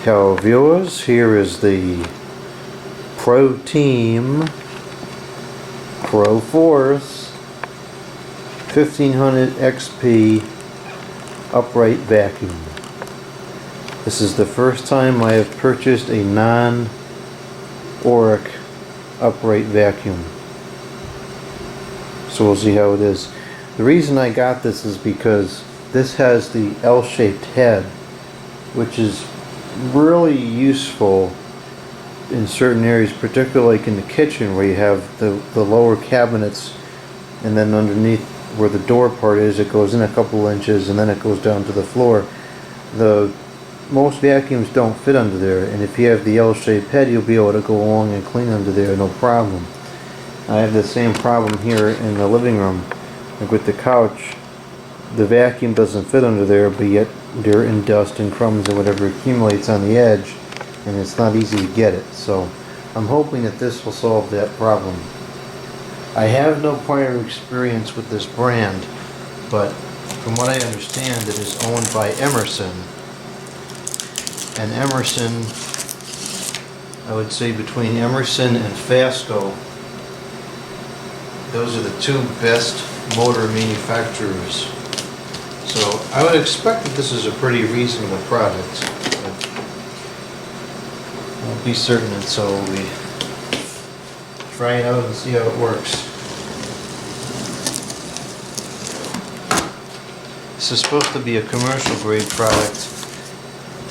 Hello viewers, here is the ProTeam ProForce 1500XP upright vacuum. This is the first time I have purchased a non-Oric upright vacuum. So we'll see how it is. The reason I got this is because this has the L-shaped head, which is really useful in certain areas, particularly like in the kitchen where you have the lower cabinets, and then underneath where the door part is, it goes in a couple inches and then it goes down to the floor. Most vacuums don't fit under there, and if you have the L-shaped head, you'll be able to go along and clean under there no problem. I have the same problem here in the living room. Like with the couch, the vacuum doesn't fit under there, but yet dirt and dust and crumbs and whatever accumulates on the edge, and it's not easy to get it. So I'm hoping that this will solve that problem. I have no prior experience with this brand, but from what I understand, it is owned by Emerson. And Emerson, I would say between Emerson and Fasco, those are the two best motor manufacturers. So I would expect that this is a pretty reasonable product. But I'll be certain until we try it out and see how it works. This is supposed to be a commercial grade product.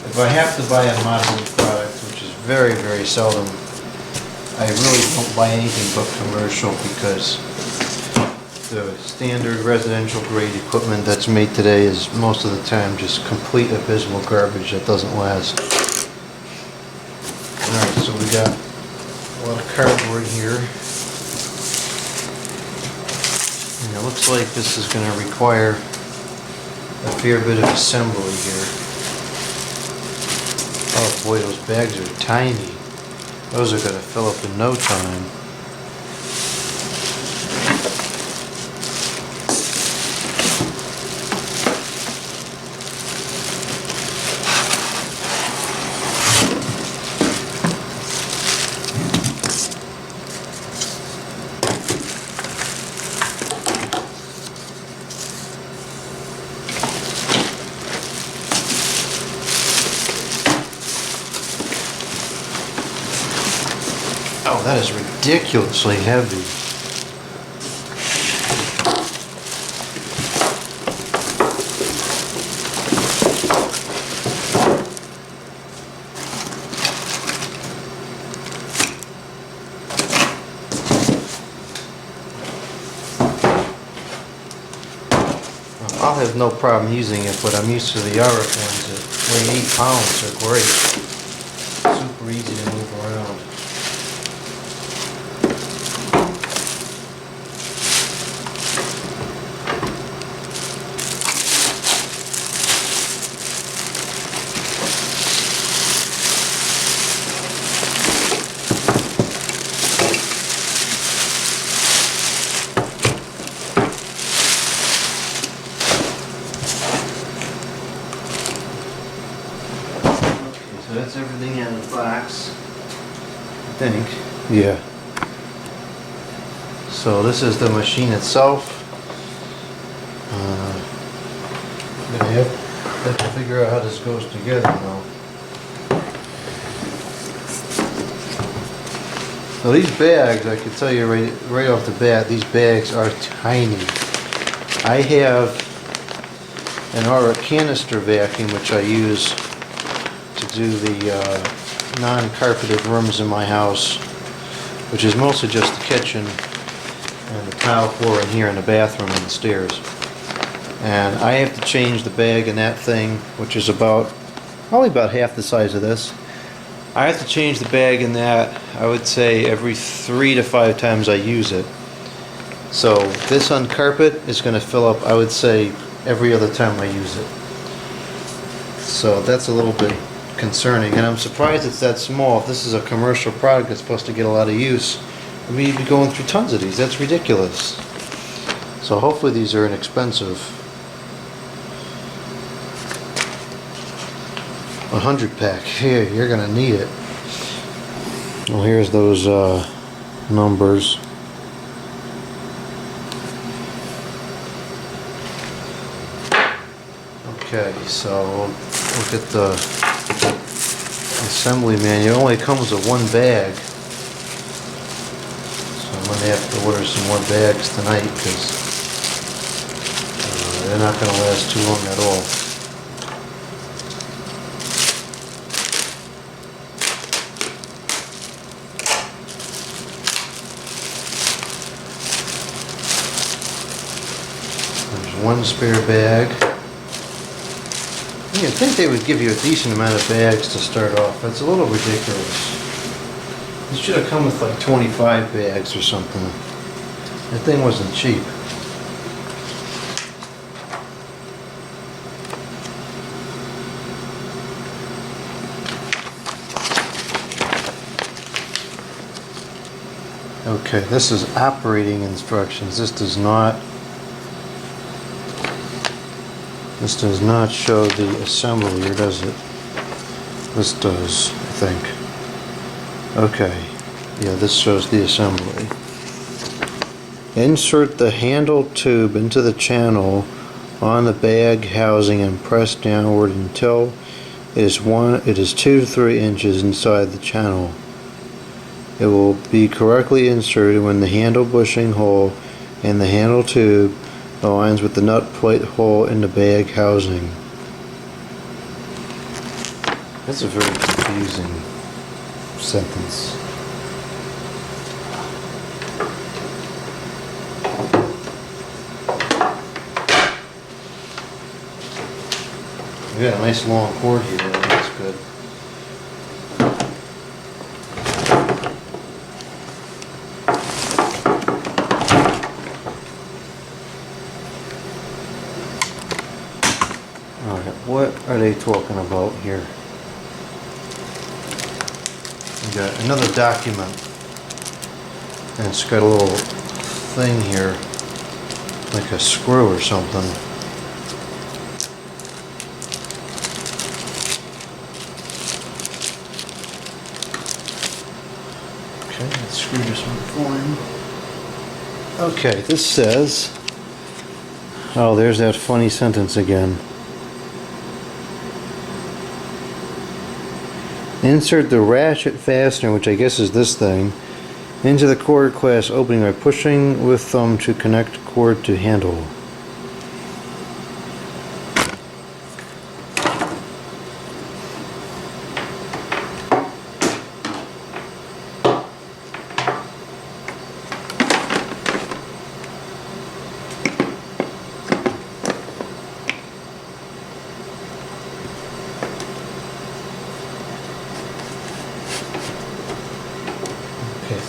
If I have to buy a modeling product, which is very, very seldom, I really don't buy anything but commercial, because the standard residential grade equipment that's made today is most of the time just complete abysmal garbage that doesn't last. Alright, so we got a lot of cardboard here. And it looks like this is going to require a fair bit of assembly here. Oh boy, those bags are tiny. Those are going to fill up in no time. Oh, that is ridiculously heavy. I'll have no problem using it, but I'm used to the Oric ones that weigh 8 pounds. They're great. Super easy to move around. So that's everything in the box, I think. Yeah. So this is the machine itself. I'm gonna have to figure out how this goes together now. So these bags, I can tell you right off the bat, these bags are tiny. I have an Oric canister vacuum, which I use to do the non-carpeted rooms in my house, which is mostly just the kitchen and the tile floor in here in the bathroom and the stairs. And I have to change the bag in that thing, which is probably about half the size of this. I have to change the bag in that, I would say, every 3 to 5 times I use it. So this on carpet is going to fill up, I would say, every other time I use it. So that's a little bit concerning, and I'm surprised it's that small. If this is a commercial product that's supposed to get a lot of use, I mean, you'd be going through tons of these. That's ridiculous. So hopefully these are inexpensive. 100 pack. Here, you're gonna need it. Well, here's those numbers. Okay, so look at the assembly manual. It only comes with one bag, so I'm gonna have to order some more bags tonight because they're not gonna last too long at all. There's one spare bag. You'd think they would give you a decent amount of bags to start off. That's a little ridiculous. It should have come with like 25 bags or something. That thing wasn't cheap. Okay, this is operating instructions. This does not show the assembly, or does it? This does, I think. Okay, yeah, this shows the assembly. Insert the handle tube into the channel on the bag housing and press downward until it is 2 to 3 inches inside the channel. It will be correctly inserted when the handle bushing hole and the handle tube aligns with the nut plate hole in the bag housing. That's a very confusing sentence. We got a nice long cord here, that's good. What are they talking about here? We got another document, and it's got a little thing here, like a screw or something. Okay, let's screw this one for him. Okay, this says, oh, there's that funny sentence again. Insert the ratchet fastener, which I guess is this thing, into the cord class opening by pushing with thumb to connect cord to handle.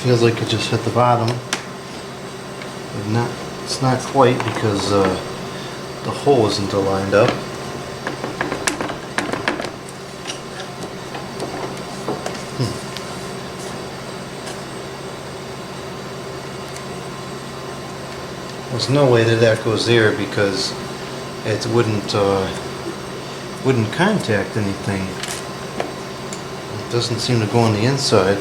Feels like it just hit the bottom, but it's not quite, because the hole isn't aligned up. There's no way that goes there, because it wouldn't contact anything. It doesn't seem to go on the inside.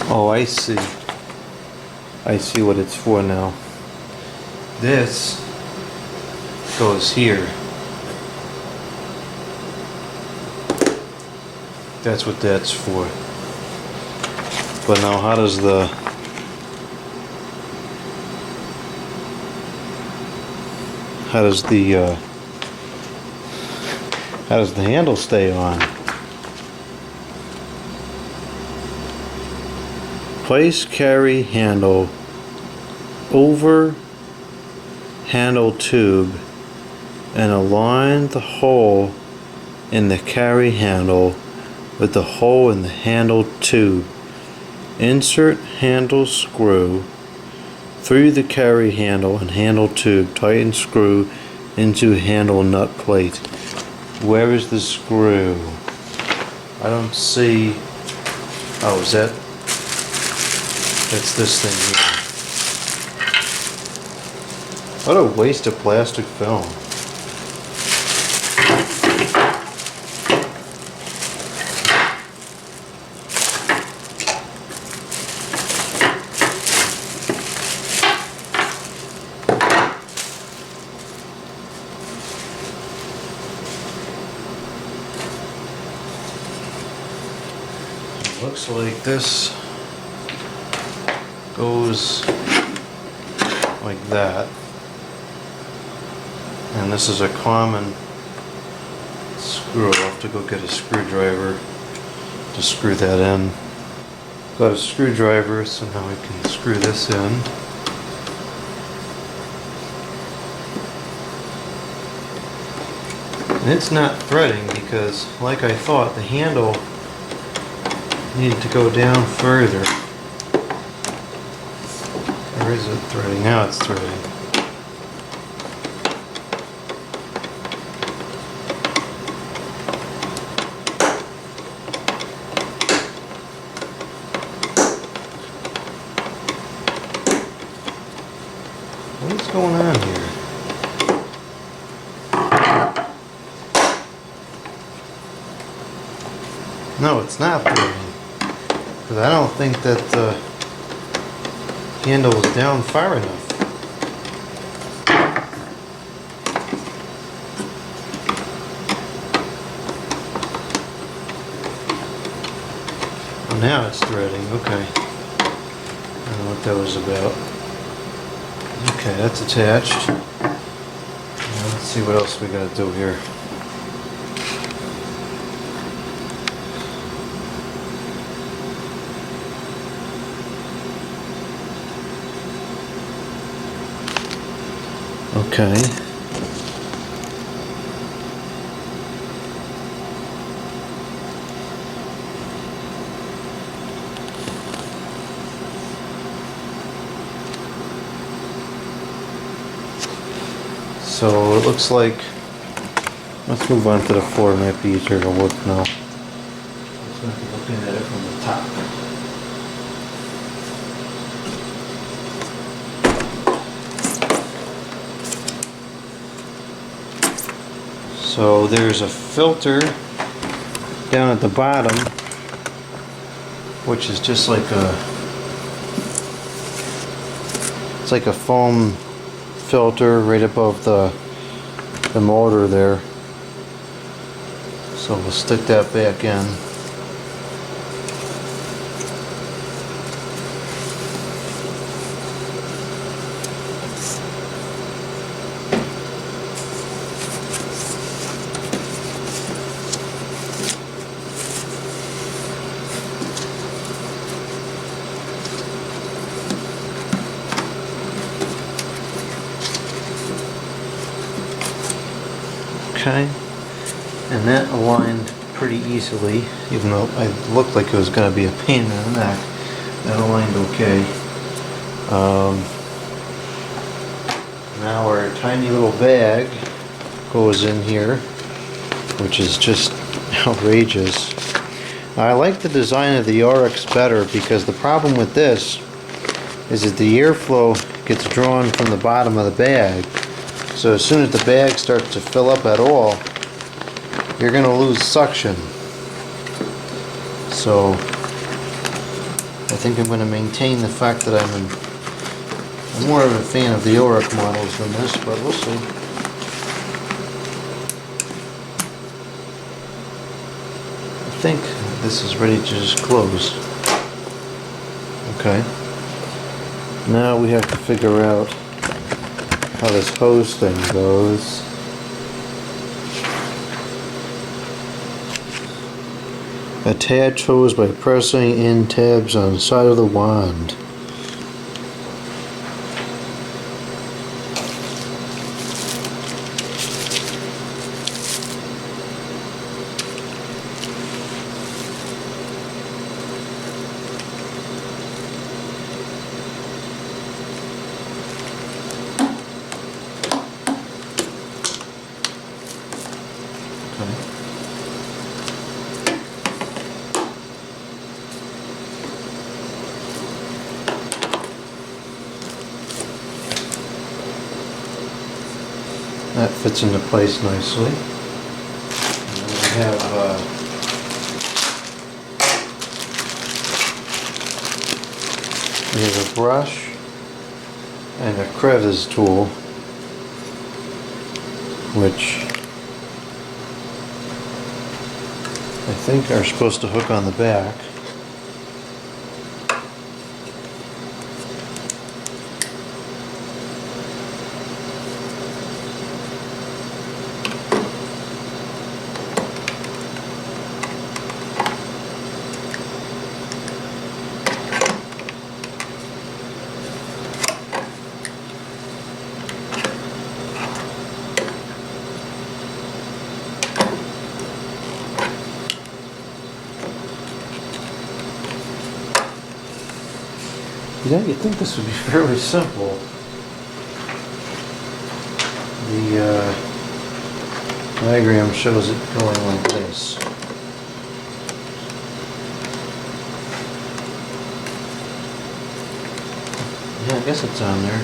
Oh, I see. I see what it's for now. This goes here. That's what that's for. But now how does the handle stay on? Place carry handle over handle tube and align the hole in the carry handle with the hole in the handle tube. Insert handle screw through the carry handle and handle tube. Tighten screw into handle nut plate. Where is the screw? I don't see. Oh, is that? That's this thing here. What a waste of plastic film. Looks like this goes like that, and this is a common screw. I'll have to go get a screwdriver to screw that in. Got a screwdriver, so now we can screw this in. And it's not threading because, like I thought, the handle needed to go down further. Or is it threading? Now it's threading. What's going on here? No, it's not threading. Because I don't think that the handle is down far enough. Oh, now it's threading. Okay. I don't know what that was about. Okay, that's attached. Now let's see what else we gotta do here. Okay. So it looks like, let's move on to the floor, it might be easier to look now. Let's not be looking at it from the top. So there's a filter down at the bottom, which is just like it's like a foam filter right above the motor there. So we'll stick that back in. Okay, and that aligned pretty easily, even though it looked like it was going to be a pain in the neck. That aligned okay. Now our tiny little bag goes in here, which is just outrageous. I like the design of the RX better because the problem with this is that the airflow gets drawn from the bottom of the bag. So as soon as the bag starts to fill up at all, you're going to lose suction. So I think I'm going to maintain the fact that I'm more of a fan of the Oric models than this, but we'll see. I think this is ready to just close. Okay. Now we have to figure out how this hose thing goes. Attach hose by pressing in tabs on the side of the wand. Okay. That fits into place nicely. And then we have a brush and a crevice tool, which I think are supposed to hook on the back. Yeah, you'd think this would be fairly simple. The diagram shows it going like this. Yeah, I guess it's on there.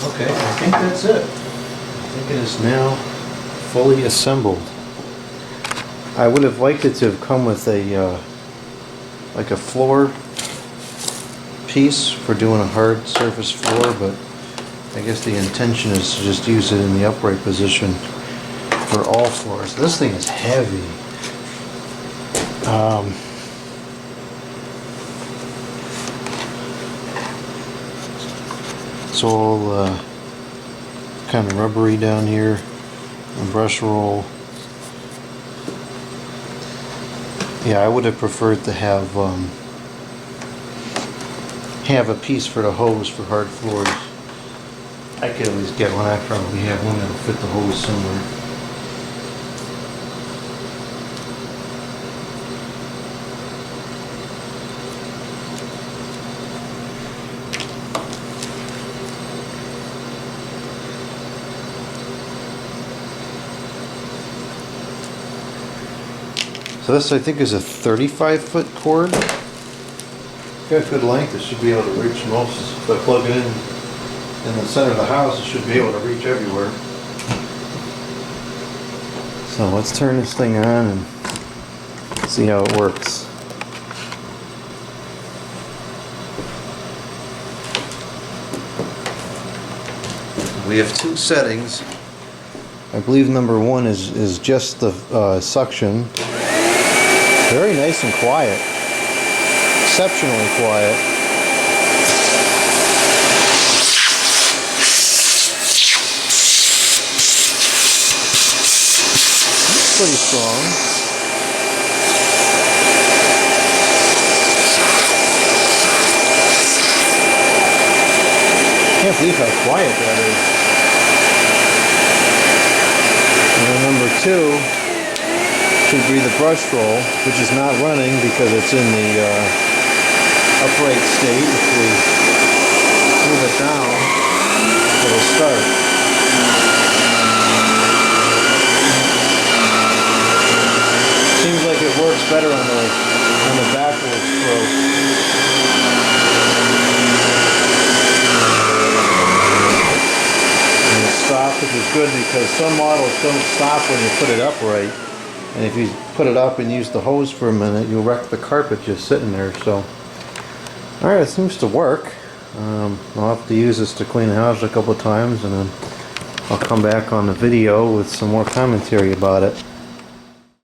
Okay, I think that's it. I think it is now fully assembled. I would have liked it to have come with a like a floor piece for doing a hard surface floor, but I guess the intention is to just use it in the upright position for all floors. This thing is heavy. It's all kind of rubbery down here, and brush roll. Yeah, I would have preferred to have a piece for the hose for hard floors. I could always get one. I probably have one that'll fit the hose somewhere. So this, I think, is a 35-foot cord. Got good length. It should be able to reach most. If I plug it in the center of the house, it should be able to reach everywhere. So let's turn this thing on and see how it works. We have two settings. I believe number one is just the suction. Very nice and quiet. Exceptionally quiet. That's pretty strong. Can't believe how quiet that is. And then number two should be the brush roll, which is not running because it's in the upright state. If we move it down, it'll start. Seems like it works better on the backward stroke. And it stops, which is good because some models don't stop when you put it upright. And if you put it up and use the hose for a minute, you'll wreck the carpet just sitting there. So, alright, it seems to work. I'll have to use this to clean the house a couple of times, and then I'll come back on the video with some more commentary about it.